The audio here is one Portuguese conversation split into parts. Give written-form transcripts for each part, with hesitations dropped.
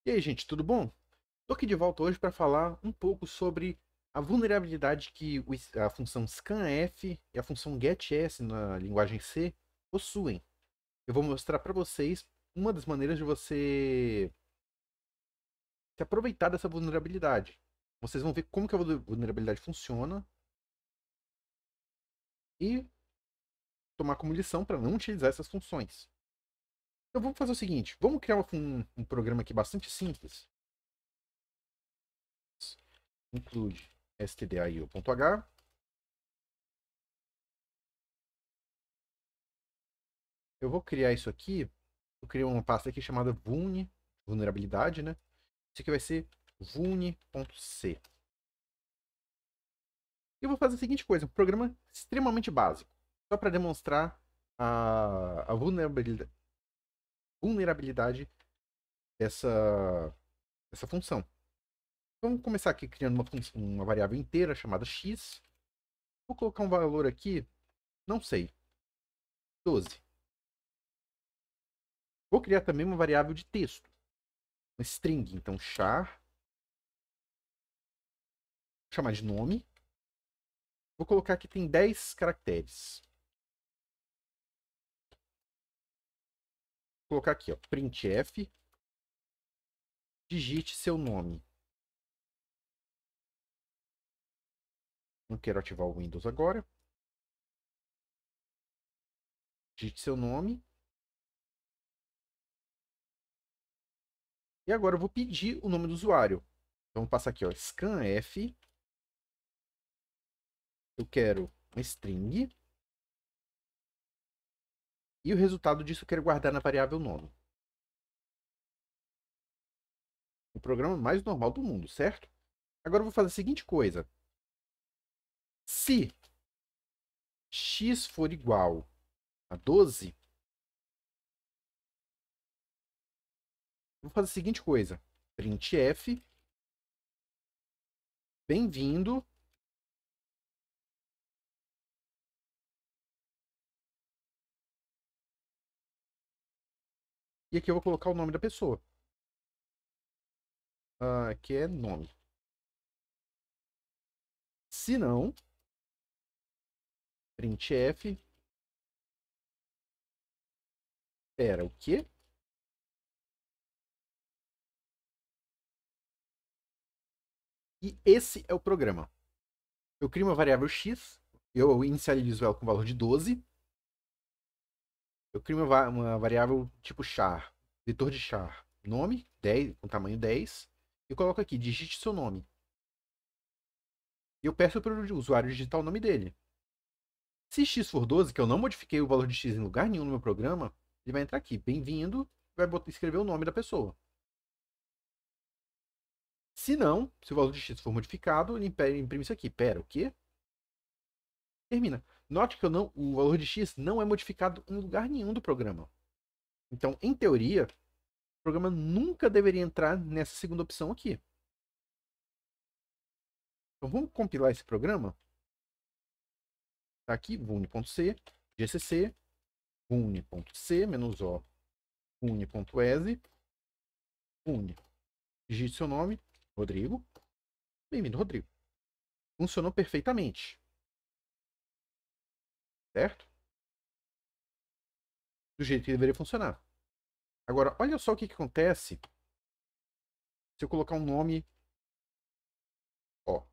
E aí, gente, tudo bom? Tô aqui de volta hoje para falar um pouco sobre a vulnerabilidade que a função scanf e a função getS na linguagem C possuem. Eu vou mostrar para vocês uma das maneiras de você se aproveitar dessa vulnerabilidade. Vocês vão ver como que a vulnerabilidade funciona e tomar como lição para não utilizar essas funções. Então vamos fazer o seguinte, vamos criar um programa aqui bastante simples. Include stdio.h. Eu vou criar isso aqui. Eu criei uma pasta aqui chamada vulnerabilidade, né? Isso aqui vai ser vuln.c. E eu vou fazer a seguinte coisa, um programa extremamente básico, só para demonstrar a vulnerabilidade dessa função. Então, vamos começar aqui criando uma variável inteira chamada x. Vou colocar um valor aqui, não sei, 12. Vou criar também uma variável de texto, uma string, então char, vou chamar de nome. Vou colocar que tem 10 caracteres. Vou colocar aqui, ó, printf, digite seu nome. Não quero ativar o Windows agora. Digite seu nome. E agora eu vou pedir o nome do usuário. Então, vou passar aqui, ó, scanf. Eu quero uma string. E o resultado disso eu quero guardar na variável nome. O programa mais normal do mundo, certo? Agora eu vou fazer a seguinte coisa. Se x for igual a 12, vou fazer a seguinte coisa. Printf, bem-vindo. E aqui eu vou colocar o nome da pessoa. Que é nome. Se não, printf. Pera, o quê? E esse é o programa. Eu crio uma variável x, eu inicializo ela com valor de 12. Eu crio uma variável tipo char, vetor de char, nome, 10, com tamanho 10. E coloco aqui, digite seu nome. E eu peço para o usuário digitar o nome dele. Se x for 12, que eu não modifiquei o valor de x em lugar nenhum no meu programa, ele vai entrar aqui, bem-vindo, vai escrever o nome da pessoa. Se não, se o valor de x for modificado, ele imprime isso aqui. Pera, o quê? Termina. Note que o valor de x não é modificado em lugar nenhum do programa. Então, em teoria, o programa nunca deveria entrar nessa segunda opção aqui. Então, vamos compilar esse programa. Está aqui, vuln.c, gcc, vuln.c, -o, vuln.exe, vuln. Digite seu nome, Rodrigo. Bem-vindo, Rodrigo. Funcionou perfeitamente. Certo? Do jeito que deveria funcionar. Agora, olha só o que acontece se eu colocar um nome, ó,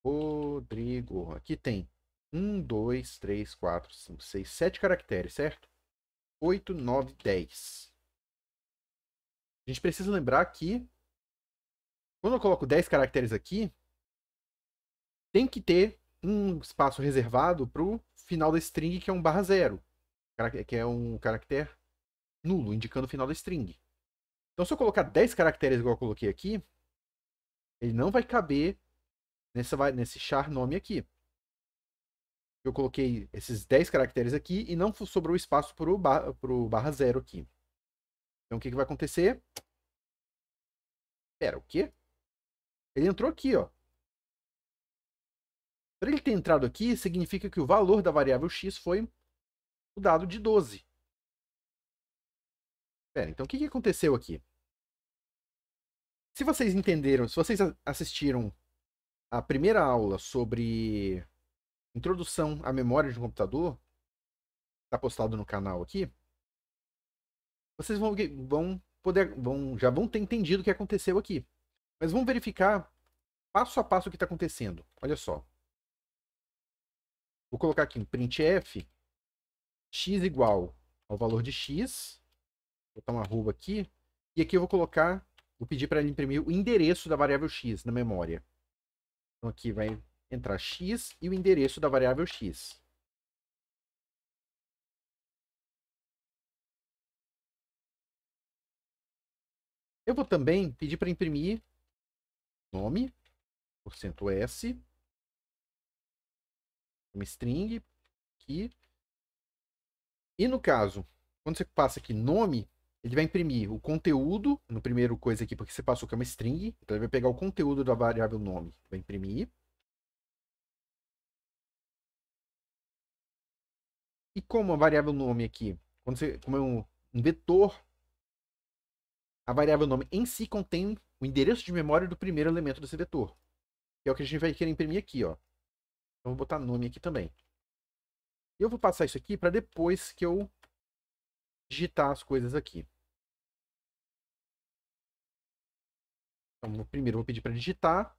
Rodrigo. Aqui tem 1, 2, 3, 4, 5, 6, 7 caracteres, certo? 8, 9, 10. A gente precisa lembrar que quando eu coloco 10 caracteres aqui, tem que ter um espaço reservado para o final da string, que é um /0, que é um caractere nulo, indicando o final da string. Então, se eu colocar 10 caracteres igual eu coloquei aqui, ele não vai caber nesse char nome aqui. Eu coloquei esses 10 caracteres aqui e não sobrou espaço para o /0 aqui. Então, o que vai acontecer? Pera, o quê? Ele entrou aqui, ó. Para ele ter entrado aqui, significa que o valor da variável x foi mudado de 12. Pera, então o que aconteceu aqui? Se vocês entenderam, se vocês assistiram a primeira aula sobre introdução à memória de um computador, está postado no canal aqui, vocês já vão ter entendido o que aconteceu aqui. Mas vamos verificar passo a passo o que está acontecendo. Olha só. Vou colocar aqui um printf x igual ao valor de x. Vou botar uma arroba aqui. E aqui eu vou pedir para ele imprimir o endereço da variável x na memória. Então aqui vai entrar x e o endereço da variável x. Eu vou também pedir para imprimir nome, %s, uma string aqui. E no caso, quando você passa aqui nome, ele vai imprimir o conteúdo, no primeiro coisa aqui, porque você passou que é uma string, então ele vai pegar o conteúdo da variável nome, vai imprimir. E como a variável nome aqui, como é um vetor, a variável nome em si contém o endereço de memória do primeiro elemento desse vetor, que é o que a gente vai querer imprimir aqui, ó. Então vou botar nome aqui também. E eu vou passar isso aqui para depois que eu digitar as coisas aqui. Então, primeiro eu vou pedir para digitar.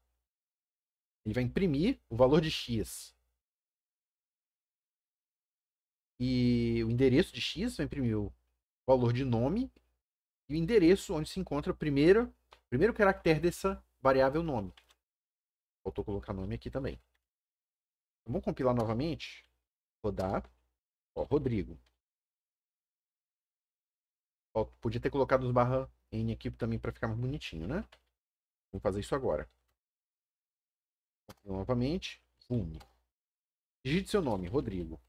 Ele vai imprimir o valor de x e o endereço de x, vai imprimir o valor de nome e o endereço onde se encontra o primeiro caractere dessa variável nome. Faltou colocar nome aqui também. Então, vamos compilar novamente. Rodar. Ó, Rodrigo. Ó, podia ter colocado os barra N aqui também para ficar mais bonitinho, né? Vamos fazer isso agora. Novamente. Digite seu nome, Rodrigo.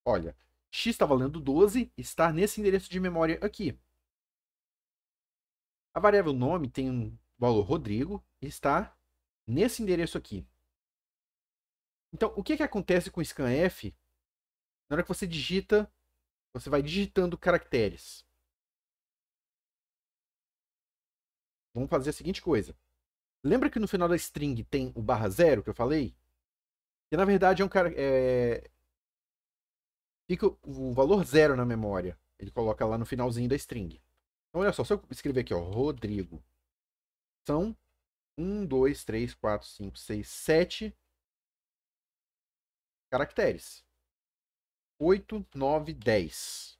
Olha, x está valendo 12, está nesse endereço de memória aqui. A variável nome tem um valor Rodrigo e está nesse endereço aqui. Então, o que acontece com o scanf na hora que você digita, você vai digitando caracteres? Vamos fazer a seguinte coisa. Lembra que no final da string tem o /0 que eu falei? Que na verdade é um cara. Fica o valor 0 na memória. Ele coloca lá no finalzinho da string. Então, olha só, se eu escrever aqui, ó, Rodrigo, são 1, 2, 3, 4, 5, 6, 7 caracteres. 8, 9, 10.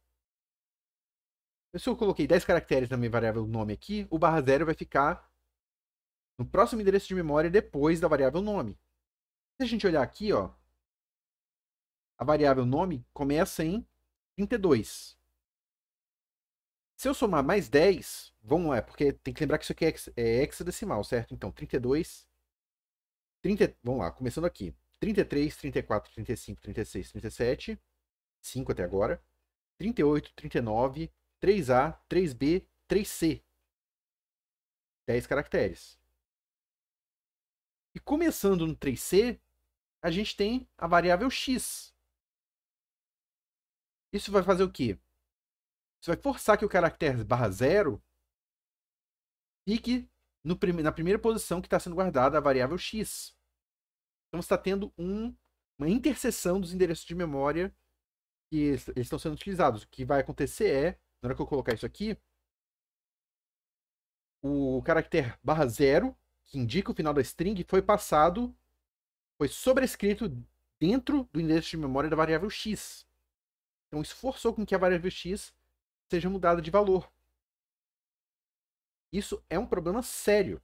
Se eu coloquei 10 caracteres na minha variável nome aqui, o /0 vai ficar no próximo endereço de memória depois da variável nome. Se a gente olhar aqui, ó, a variável nome começa em 32. Se eu somar mais 10, vamos lá, porque tem que lembrar que isso aqui é hexadecimal, certo? Então, 32, 30, vamos lá, começando aqui. 33, 34, 35, 36, 37, 5 até agora. 38, 39, 3A, 3B, 3C. 10 caracteres. E começando no 3C, a gente tem a variável x. Isso vai fazer o quê? Isso vai forçar que o caractere /0 fique na primeira posição que está sendo guardada a variável x. Então você está tendo uma interseção dos endereços de memória que eles estão sendo utilizados. O que vai acontecer é, na hora que eu colocar isso aqui, o caractere /0, que indica o final da string, foi sobrescrito dentro do endereço de memória da variável x. Então isso forçou com que a variável x seja mudada de valor. Isso é um problema sério.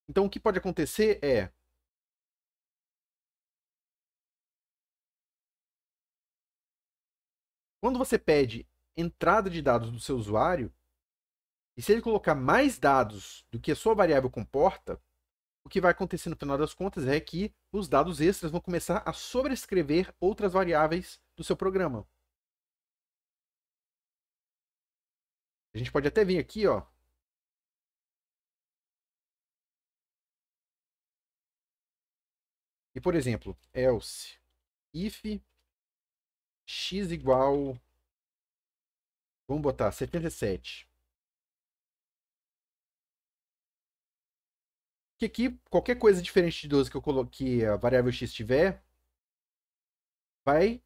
Então o que pode acontecer é quando você pede entrada de dados do seu usuário, e se ele colocar mais dados do que a sua variável comporta, o que vai acontecer no final das contas é que os dados extras vão começar a sobrescrever outras variáveis do seu programa. A gente pode até vir aqui, ó. E, por exemplo, else if x igual, vamos botar 77. Que aqui, qualquer coisa diferente de 12 que eu coloquei, a variável x tiver, vai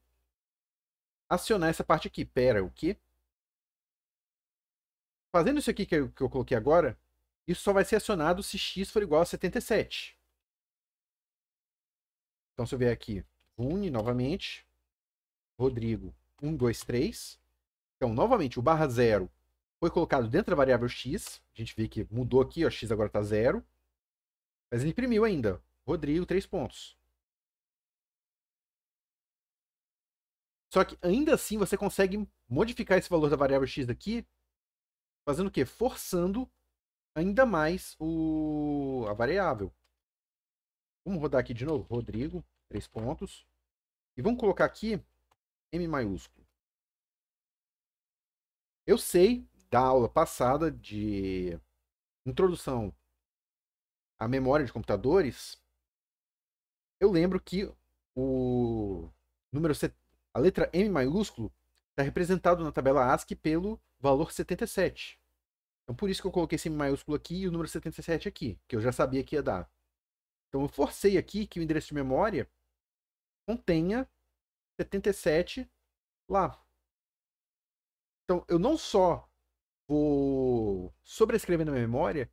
acionar essa parte aqui. Pera, o quê? Fazendo isso aqui que eu coloquei agora, isso só vai ser acionado se x for igual a 77. Então, se eu vier aqui, une novamente, Rodrigo 1, 2, 3. Então, novamente, o barra 0 foi colocado dentro da variável x. A gente vê que mudou aqui, ó, x agora está 0. Mas ele imprimiu ainda. Rodrigo, 3 pontos. Só que ainda assim você consegue modificar esse valor da variável x aqui, fazendo o quê? Forçando ainda mais a variável. Vamos rodar aqui de novo. Rodrigo, 3 pontos. E vamos colocar aqui M maiúsculo. Eu sei da aula passada de introdução à memória de computadores, eu lembro que o número a letra M maiúsculo está representado na tabela ASCII pelo valor 77. Então por isso que eu coloquei esse M maiúsculo aqui e o número 77 aqui, que eu já sabia que ia dar. Então eu forcei aqui que o endereço de memória contenha 77 lá. Então eu não só vou sobrescrever na memória,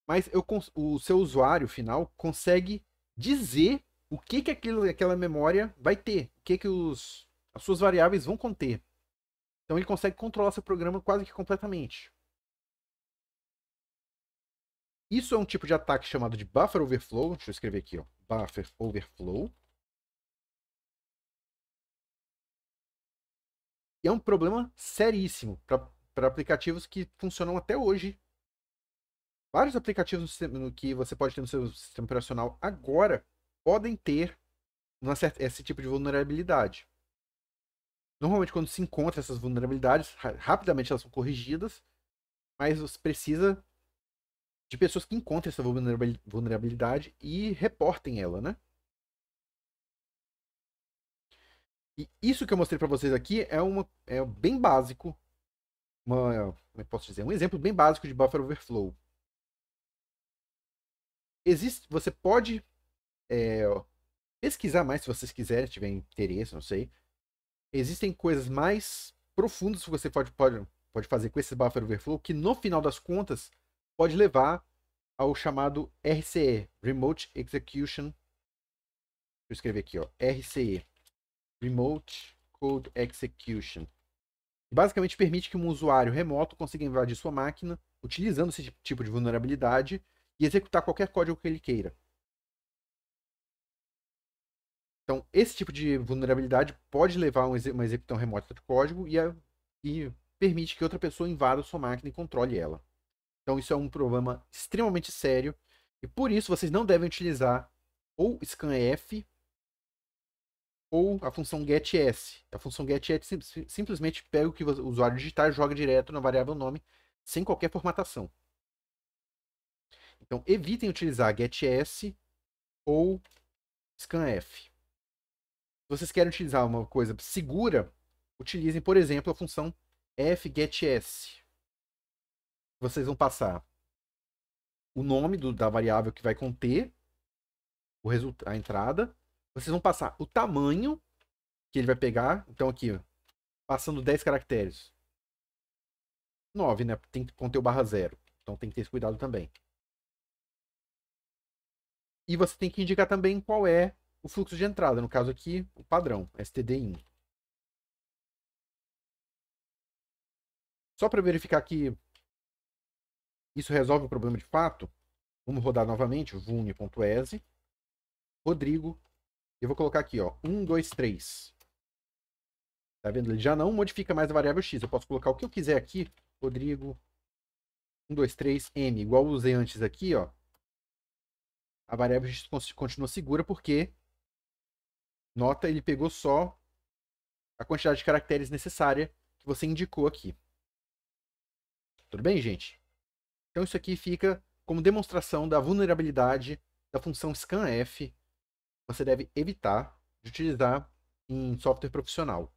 mas o seu usuário final consegue dizer o que aquela memória vai ter, o que as suas variáveis vão conter. Então ele consegue controlar seu programa quase que completamente. Isso é um tipo de ataque chamado de Buffer Overflow. Deixa eu escrever aqui, ó, Buffer Overflow. E é um problema seríssimo para aplicativos que funcionam até hoje. Vários aplicativos que você pode ter no seu sistema operacional agora podem ter esse tipo de vulnerabilidade. Normalmente, quando se encontra essas vulnerabilidades, rapidamente elas são corrigidas, mas você precisa de pessoas que encontrem essa vulnerabilidade e reportem ela, né? E isso que eu mostrei para vocês aqui é bem básico, como eu posso dizer, um exemplo bem básico de buffer overflow. Você pode pesquisar mais se vocês quiserem, se tiverem interesse, não sei. Existem coisas mais profundas que você pode fazer com esse buffer overflow, que no final das contas pode levar ao chamado RCE, Remote Execution. Deixa eu escrever aqui, ó, RCE, Remote Code Execution. Basicamente permite que um usuário remoto consiga invadir sua máquina utilizando esse tipo de vulnerabilidade e executar qualquer código que ele queira. Então, esse tipo de vulnerabilidade pode levar a uma execução remota de código e permite que outra pessoa invada sua máquina e controle ela. Então, isso é um problema extremamente sério e por isso vocês não devem utilizar ou scanf ou a função getS. A função getS simplesmente pega o que o usuário digitar e joga direto na variável nome sem qualquer formatação. Então, evitem utilizar getS ou scanf. Se vocês querem utilizar uma coisa segura, utilizem, por exemplo, a função fgetS. Vocês vão passar o nome da variável que vai conter a entrada. Vocês vão passar o tamanho que ele vai pegar. Então aqui, ó, passando 10 caracteres. 9, né? Tem que conter o barra 0. Então tem que ter esse cuidado também. E você tem que indicar também qual é o fluxo de entrada. No caso aqui, o padrão, std_in. Só para verificar que isso resolve o problema de fato, vamos rodar novamente o vune.exe. Rodrigo. Eu vou colocar aqui, ó, 1, 2, 3. Tá vendo? Ele já não modifica mais a variável x. Eu posso colocar o que eu quiser aqui. Rodrigo 1, 2, 3, M. Igual eu usei antes aqui, ó. A variável x continua segura porque, nota, ele pegou só a quantidade de caracteres necessária que você indicou aqui. Tudo bem, gente? Então isso aqui fica como demonstração da vulnerabilidade da função scanf. Você deve evitar de utilizar em software profissional.